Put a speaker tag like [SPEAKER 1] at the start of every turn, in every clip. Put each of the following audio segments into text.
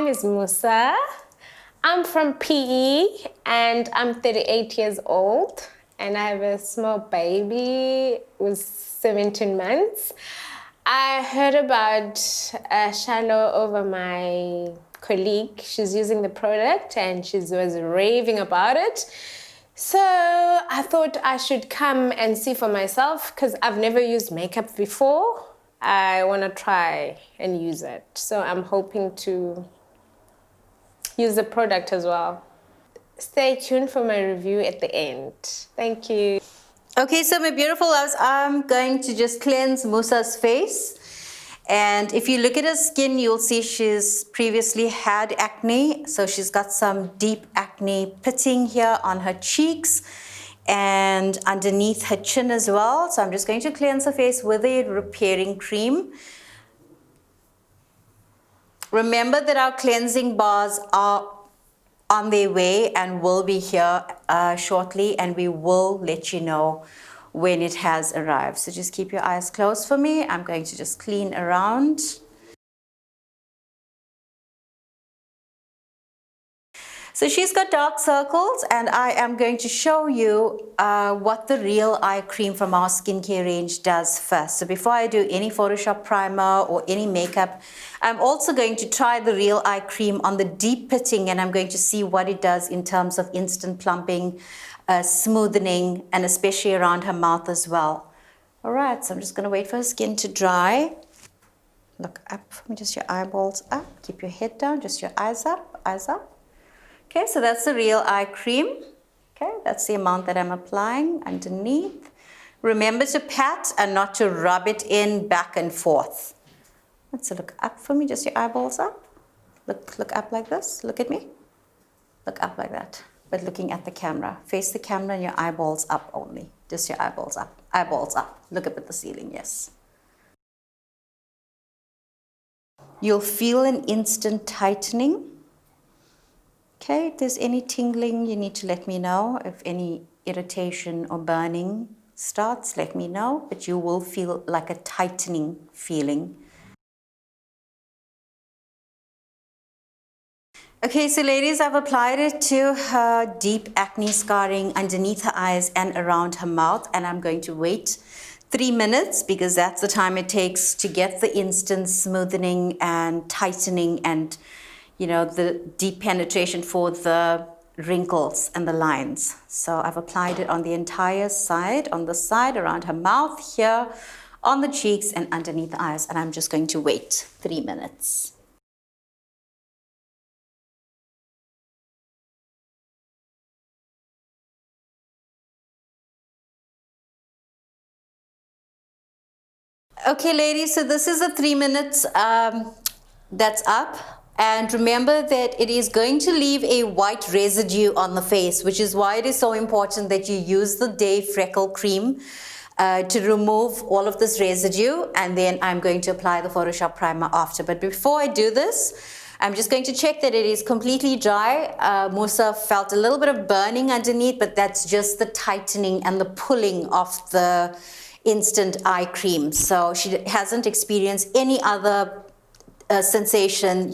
[SPEAKER 1] name is Musa. I'm from PE and I'm 38 years old and I have a small baby with 17 months. I heard about Shiloh over my colleague. She's using the product and she was raving about it. So I thought I should come and see for myself because I've never used makeup before. I want to try and use it. So I'm hoping to use the product as well. Stay tuned for my review at the end. Thank you.
[SPEAKER 2] Okay, so my beautiful loves, I'm going to just cleanse Musa's face. And if you look at her skin, you'll see she's previously had acne. So she's got some deep acne pitting here on her cheeks and underneath her chin as well. So I'm just going to cleanse her face with a repairing cream. Remember that our cleansing bars are on their way and will be here shortly, and we will let you know when it has arrived. So just keep your eyes closed for me. I'm going to just clean around. So she's got dark circles, and I am going to show you what the Real Eye Cream from our skincare range does first. So before I do any Photoshop primer or any makeup, I'm also going to try the Real Eye Cream on the deep pitting, and I'm going to see what it does in terms of instant plumping, smoothening, and especially around her mouth as well. All right, so I'm just going to wait for her skin to dry. Look up for me, just your eyeballs up. Keep your head down, just your eyes up, eyes up. Okay, so that's the Real Eye Cream. Okay, that's the amount that I'm applying underneath. Remember to pat and not to rub it in back and forth. So look up for me, just your eyeballs up. Look up like this, look at me. Look up like that, but looking at the camera. Face the camera and your eyeballs up only. Just your eyeballs up, eyeballs up. Look up at the ceiling, yes. You'll feel an instant tightening. Okay, if there's any tingling, you need to let me know. If any irritation or burning starts, let me know. But you will feel like a tightening feeling. Okay, so ladies, I've applied it to her deep acne scarring underneath her eyes and around her mouth. And I'm going to wait 3 minutes because that's the time it takes to get the instant smoothening and tightening and the deep penetration for the wrinkles and the lines. So I've applied it on the entire side, on the side, around her mouth, here, on the cheeks and underneath the eyes. And I'm just going to wait 3 minutes. Okay, ladies, so this is the 3 minutes that's up. And remember that it is going to leave a white residue on the face, which is why it is so important that you use the Day Freckle Cream to remove all of this residue. And then I'm going to apply the Photoshop primer after. But before I do this, I'm just going to check that it is completely dry. Musa felt a little bit of burning underneath, but that's just the tightening and the pulling of the instant eye cream. So she hasn't experienced any other sensation,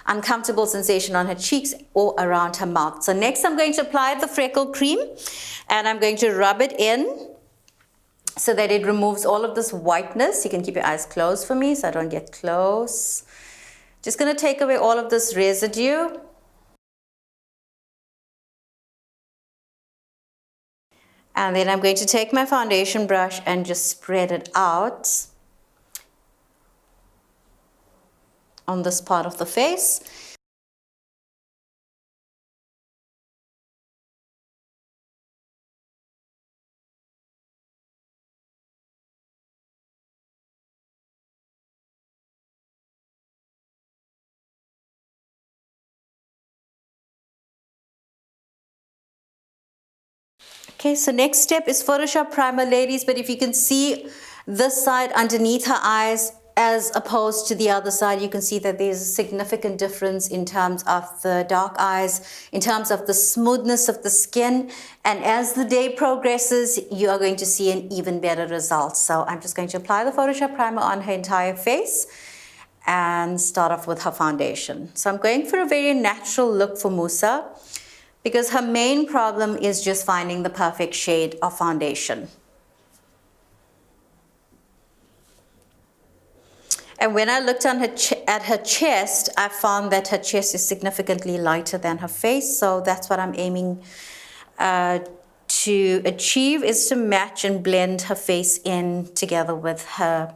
[SPEAKER 2] uncomfortable sensation on her cheeks or around her mouth. So next I'm going to apply the freckle cream and I'm going to rub it in so that it removes all of this whiteness. You can keep your eyes closed for me so I don't get close. Just going to take away all of this residue. And then I'm going to take my foundation brush and just spread it out on this part of the face. Okay, so next step is Photoshop primer, ladies, but if you can see this side underneath her eyes as opposed to the other side, you can see that there's a significant difference in terms of the dark eyes, in terms of the smoothness of the skin. And as the day progresses, you are going to see an even better result. So I'm just going to apply the Photoshop primer on her entire face. and start off with her foundation. So I'm going for a very natural look for Musa because her main problem is just finding the perfect shade of foundation. And when I looked on at her chest, I found that her chest is significantly lighter than her face. So that's what I'm aiming to achieve, is to match and blend her face in together with her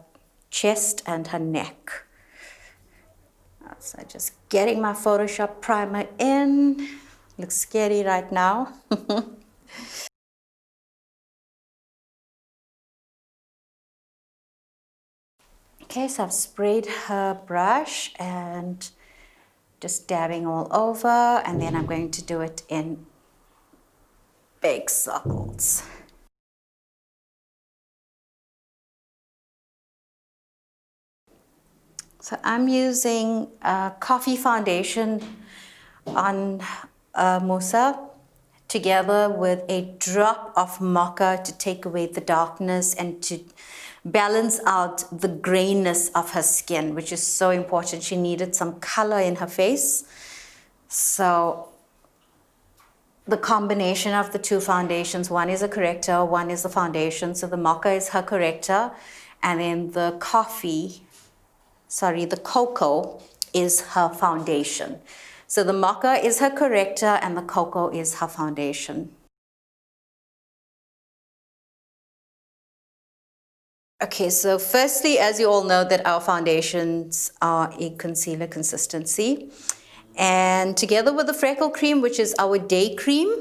[SPEAKER 2] chest and her neck. So just getting my Photoshop primer in. Looks scary right now. Okay, so I've sprayed her brush and just dabbing all over, and then I'm going to do it in big circles. So I'm using coffee foundation on Musa together with a drop of mocha to take away the darkness and to balance out the grayness of her skin, which is so important. She needed some color in her face. So the combination of the two foundations, one is a corrector, one is a foundation. So the mocha is her corrector, and then the cocoa is her foundation. So the mocha is her corrector and the cocoa is her foundation. Okay, so firstly, as you all know, that our foundations are a concealer consistency. And together with the freckle cream, which is our day cream,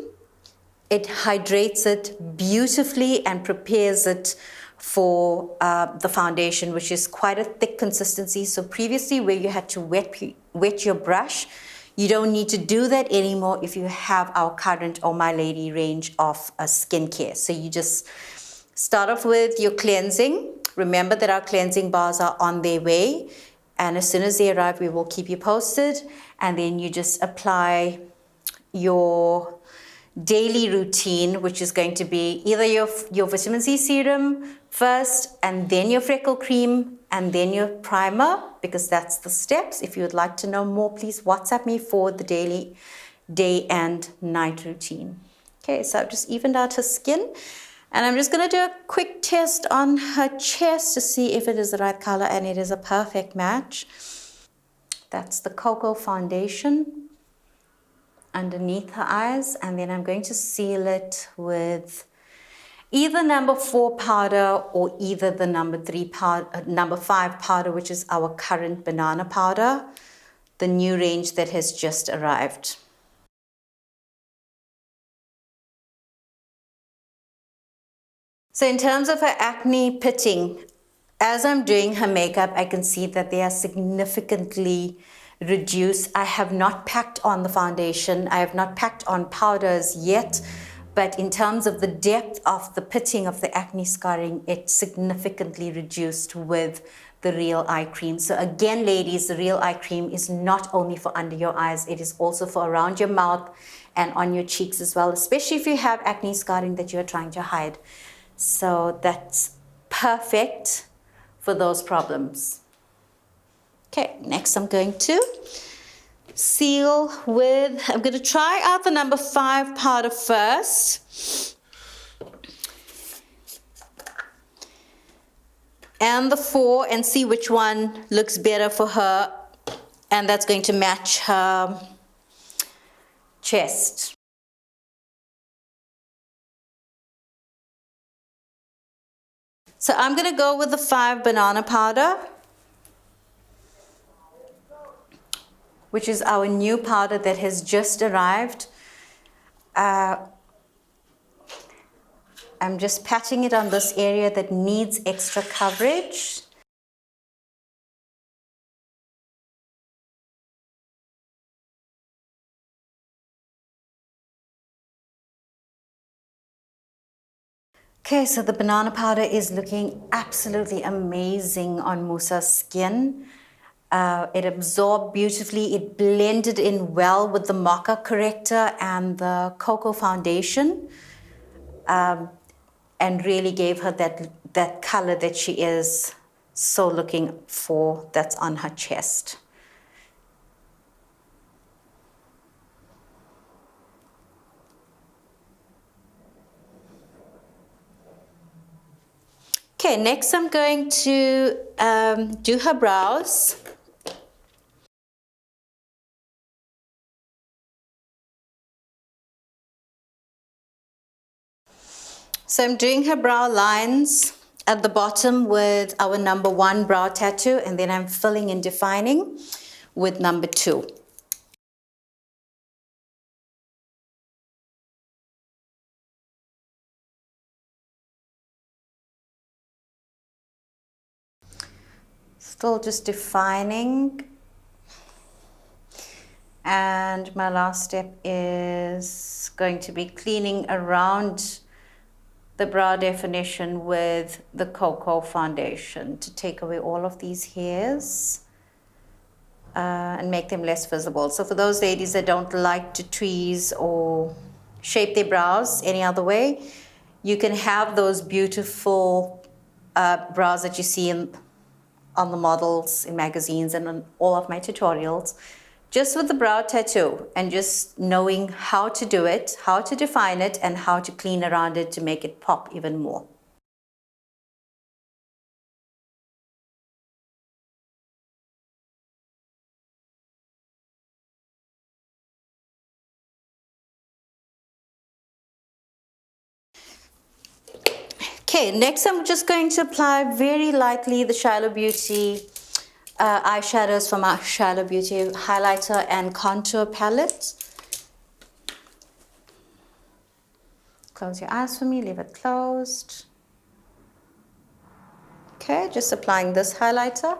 [SPEAKER 2] it hydrates it beautifully and prepares it for the foundation, which is quite a thick consistency. So previously, where you had to wet your brush, you don't need to do that anymore if you have our current Oh My Lady range of skincare. So you just start off with your cleansing. Remember that our cleansing bars are on their way, and as soon as they arrive, we will keep you posted. And then you just apply your daily routine, which is going to be either your vitamin C serum first, and then your freckle cream, and then your primer, because that's the steps. If you would like to know more, please WhatsApp me for the daily day and night routine. Okay, so I've just evened out her skin, and I'm just going to do a quick test on her chest to see if it is the right color, and it is a perfect match. That's the cocoa foundation underneath her eyes, and then I'm going to seal it with either number 4 powder or either the number 5 powder, which is our current banana powder, the new range that has just arrived. So in terms of her acne pitting, as I'm doing her makeup, I can see that they are significantly reduced. I have not packed on the foundation. I have not packed on powders yet, but in terms of the depth of the pitting of the acne scarring, it's significantly reduced with the Real Eye Cream. So again, ladies, the Real Eye Cream is not only for under your eyes, it is also for around your mouth and on your cheeks as well, especially if you have acne scarring that you're trying to hide. So that's perfect for those problems. Okay, next I'm going to seal with, I'm going to try out the number 5 powder first. And the 4, and see which one looks better for her. And that's going to match her chest. So I'm going to go with the 5 banana powder, which is our new powder that has just arrived. I'm just patting it on this area that needs extra coverage. Okay, so the banana powder is looking absolutely amazing on Musa's skin. It absorbed beautifully. It blended in well with the mocha corrector and the cocoa foundation, and really gave her that color that she is so looking for that's on her chest. Okay, next I'm going to do her brows. So I'm doing her brow lines at the bottom with our number 1 brow tattoo, and then I'm filling and defining with number 2. Still just defining. And my last step is going to be cleaning around the brow definition with the Cocoa foundation to take away all of these hairs and make them less visible. So for those ladies that don't like to tweeze or shape their brows any other way, you can have those beautiful brows that you see on the models in magazines and on all of my tutorials, just with the brow tattoo and just knowing how to do it, how to define it, and how to clean around it to make it pop even more. Okay, next I'm just going to apply very lightly the Shiloh Beauty eyeshadows from our Shiloh Beauty highlighter and contour palette. Close your eyes for me, leave it closed. Okay, just applying this highlighter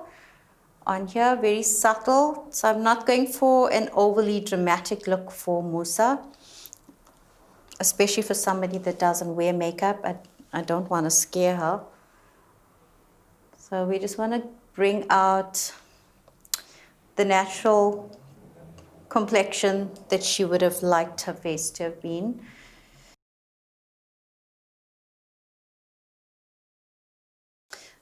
[SPEAKER 2] on here, very subtle. So I'm not going for an overly dramatic look for Musa, especially for somebody that doesn't wear makeup. I don't want to scare her. So we just want to bring out the natural complexion that she would have liked her face to have been.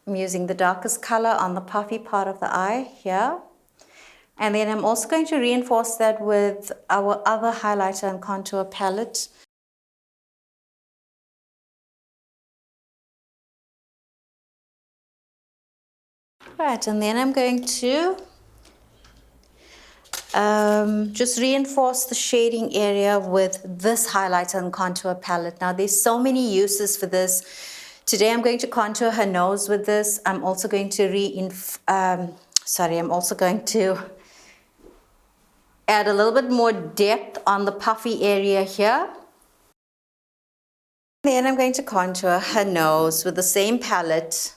[SPEAKER 2] I'm using the darkest color on the puffy part of the eye here. And then I'm also going to reinforce that with our other highlighter and contour palette. Right, and then I'm going to just reinforce the shading area with this highlighter and contour palette. Now there's so many uses for this. Today I'm going to contour her nose with this. I'm also going to add a little bit more depth on the puffy area here. Then I'm going to contour her nose with the same palette.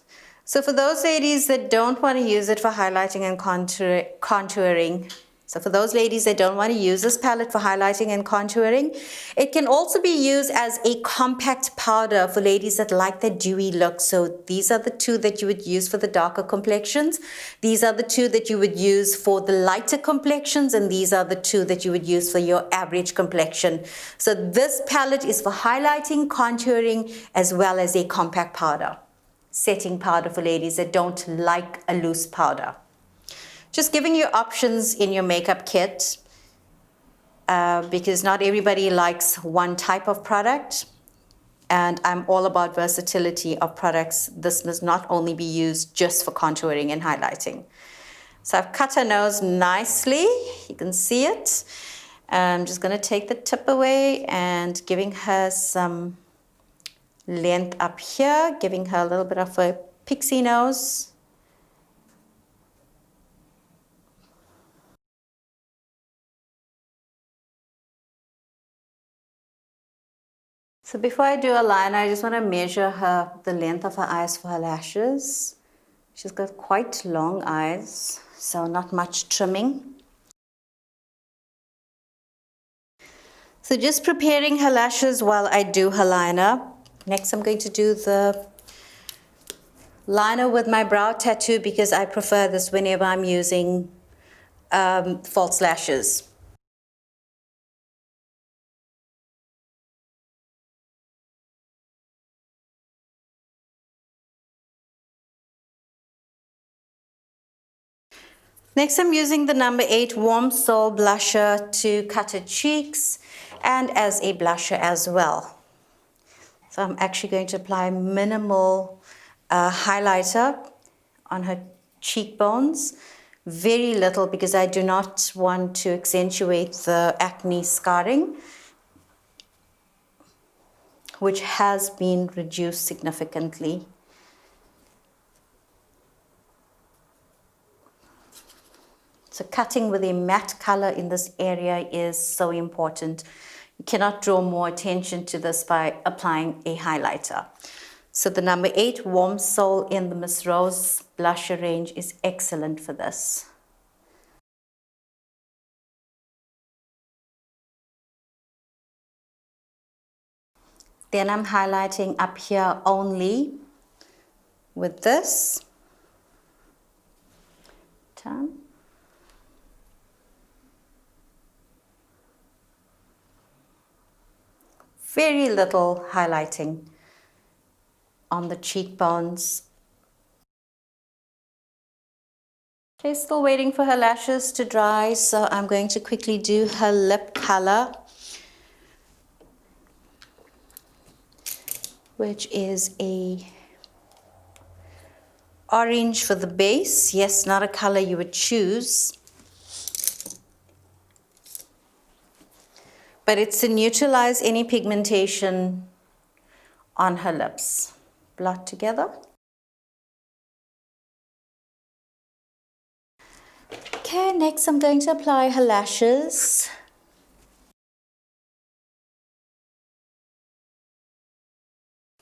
[SPEAKER 2] So for those ladies that don't want to use it for highlighting and contouring, so for those ladies that don't want to use this palette for highlighting and contouring, it can also be used as a compact powder for ladies that like that dewy look. So these are the 2 that you would use for the darker complexions. These are the 2 that you would use for the lighter complexions, and these are the 2 that you would use for your average complexion. So this palette is for highlighting, contouring, as well as a compact powder. Setting powder for ladies that don't like a loose powder. Just giving you options in your makeup kit because not everybody likes one type of product, and I'm all about versatility of products. This must not only be used just for contouring and highlighting. So I've cut her nose nicely, you can see it. I'm just going to take the tip away and giving her some length up here, giving her a little bit of a pixie nose. So before I do a line, I just want to measure the length of her eyes for her lashes. She's got quite long eyes, so not much trimming. So just preparing her lashes while I do her liner. Next, I'm going to do the liner with my brow tattoo because I prefer this whenever I'm using false lashes. Next, I'm using the number 8 Warm Soul blusher to cut her cheeks and as a blusher as well. So I'm actually going to apply minimal highlighter on her cheekbones. Very little because I do not want to accentuate the acne scarring, which has been reduced significantly. So cutting with a matte color in this area is so important. You cannot draw more attention to this by applying a highlighter. So the number 8 Warm Soul in the Miss Rose blusher range is excellent for this. Then I'm highlighting up here only with this. Turn. Very little highlighting on the cheekbones. Okay, still waiting for her lashes to dry, so I'm going to quickly do her lip color, which is a orange for the base. Yes, not a color you would choose, but it's to neutralize any pigmentation on her lips. Blot together. Okay, next I'm going to apply her lashes.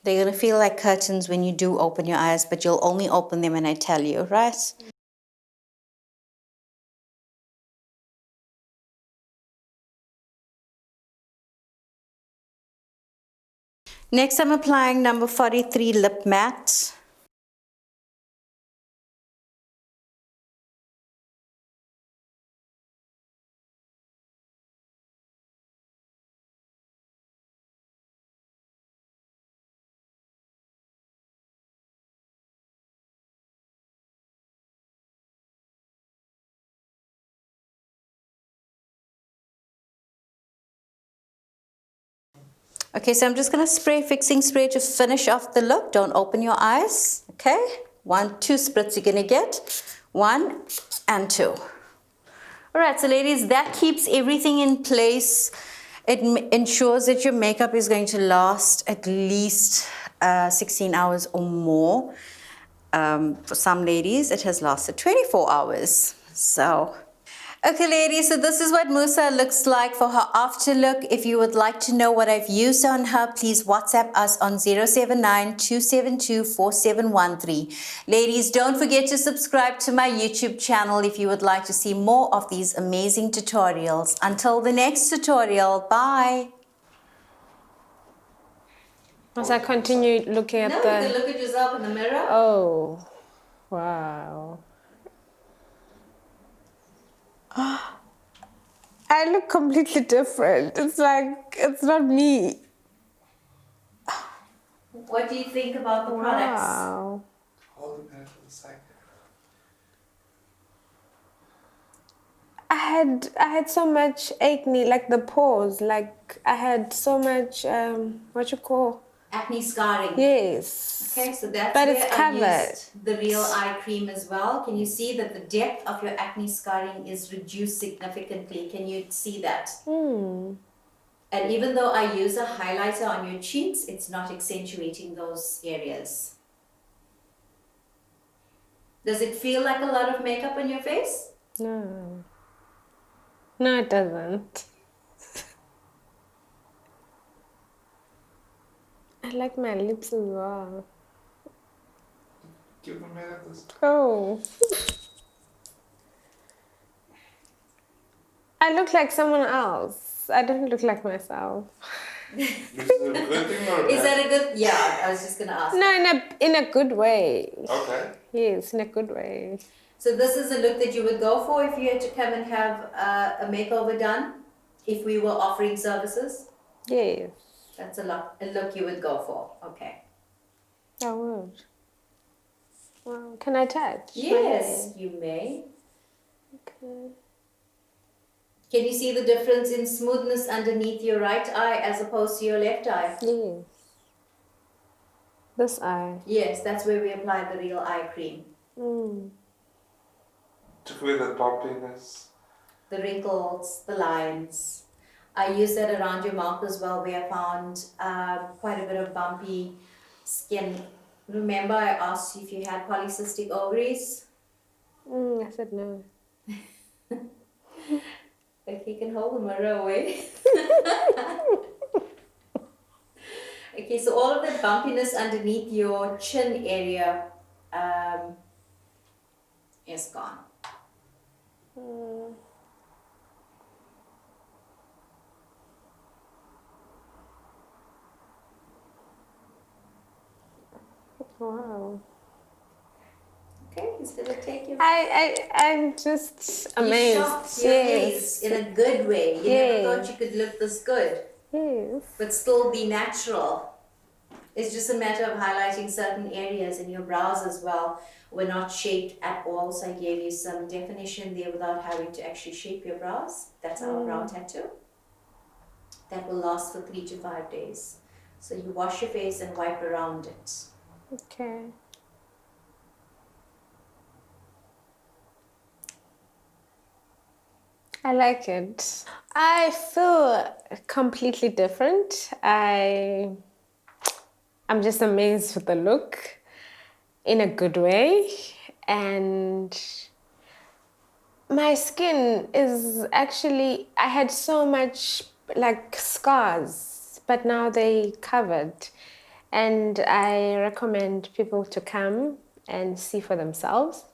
[SPEAKER 2] They're going to feel like curtains when you do open your eyes, but you'll only open them when I tell you, right? Next, I'm applying number 43 Lip Matte. Okay, so I'm just going to spray fixing spray to finish off the look. Don't open your eyes. Okay, 1, 2 spritz you're going to get. 1 and 2. All right, so ladies, that keeps everything in place. It ensures that your makeup is going to last at least 16 hours or more. For some ladies, it has lasted 24 hours. So, okay ladies, so this is what Musa looks like for her after look. If you would like to know what I've used on her, please WhatsApp us on 079-272-4713. Ladies, don't forget to subscribe to my YouTube channel if you would like to see more of these amazing tutorials. Until the next tutorial, bye.
[SPEAKER 1] Must I continue looking at
[SPEAKER 2] No,
[SPEAKER 1] the...
[SPEAKER 2] you can look at yourself in the mirror.
[SPEAKER 1] Oh, wow. I look completely different. It's like, it's not me.
[SPEAKER 2] What do you think about the products?
[SPEAKER 1] Wow.
[SPEAKER 3] Hold the pen for the side.
[SPEAKER 1] I had so much acne, like the pores, like I had so much, what you call?
[SPEAKER 2] Acne scarring.
[SPEAKER 1] Yes.
[SPEAKER 2] Okay, so that's
[SPEAKER 1] but
[SPEAKER 2] where
[SPEAKER 1] it's
[SPEAKER 2] I
[SPEAKER 1] covered.
[SPEAKER 2] used the Real Eye Cream as well. Can you see that the depth of your acne scarring is reduced significantly? Can you see that? And even though I use a highlighter on your cheeks, it's not accentuating those areas. Does it feel like a lot of makeup on your face?
[SPEAKER 1] No. No, it doesn't. I like my lips as well.
[SPEAKER 3] Give them a this.
[SPEAKER 1] Oh. I look like someone else. I don't look like myself.
[SPEAKER 3] This is a good thing or a
[SPEAKER 2] Is
[SPEAKER 3] bad
[SPEAKER 2] that a good? Yeah, I was just gonna ask.
[SPEAKER 1] No, in a good way.
[SPEAKER 3] Okay.
[SPEAKER 1] Yes, in a good way.
[SPEAKER 2] So this is a look that you would go for if you had to come and have a makeover done, if we were offering services?
[SPEAKER 1] Yes,
[SPEAKER 2] That's a look you would go for, okay.
[SPEAKER 1] I would. Well, can I touch?
[SPEAKER 2] Yes, you may.
[SPEAKER 1] Okay.
[SPEAKER 2] Can you see the difference in smoothness underneath your right eye as opposed to your left eye?
[SPEAKER 1] Yes. This eye.
[SPEAKER 2] Yes, that's where we apply the real eye cream.
[SPEAKER 1] Mm.
[SPEAKER 3] Took away the bumpiness.
[SPEAKER 2] The wrinkles, the lines. I use that around your mouth as well, where I found quite a bit of bumpy skin. Remember I asked you if you had polycystic ovaries?
[SPEAKER 1] I said no.
[SPEAKER 2] If you can hold the mirror away. Okay, so all of that bumpiness underneath your chin area is gone.
[SPEAKER 1] Mm. Wow.
[SPEAKER 2] Okay, instead of take your
[SPEAKER 1] I'm just amazed.
[SPEAKER 2] You shocked your face in a good way. You never thought you could look this good,
[SPEAKER 1] Yes.
[SPEAKER 2] but still be natural. It's just a matter of highlighting certain areas in your brows as well. Were not shaped at all, so I gave you some definition there without having to actually shape your brows. That's our brow tattoo. That will last for 3 to 5 days. So you wash your face and wipe around it.
[SPEAKER 1] Okay. I like it. I feel completely different. I'm just amazed with the look in a good way. And my skin is actually, I had so much like scars, but now they covered. And I recommend people to come and see for themselves.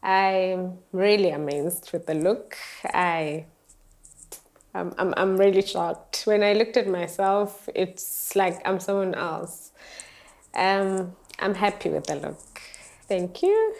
[SPEAKER 1] I'm really amazed with the look. I'm really shocked. When I looked at myself, it's like I'm someone else. I'm happy with the look. Thank you.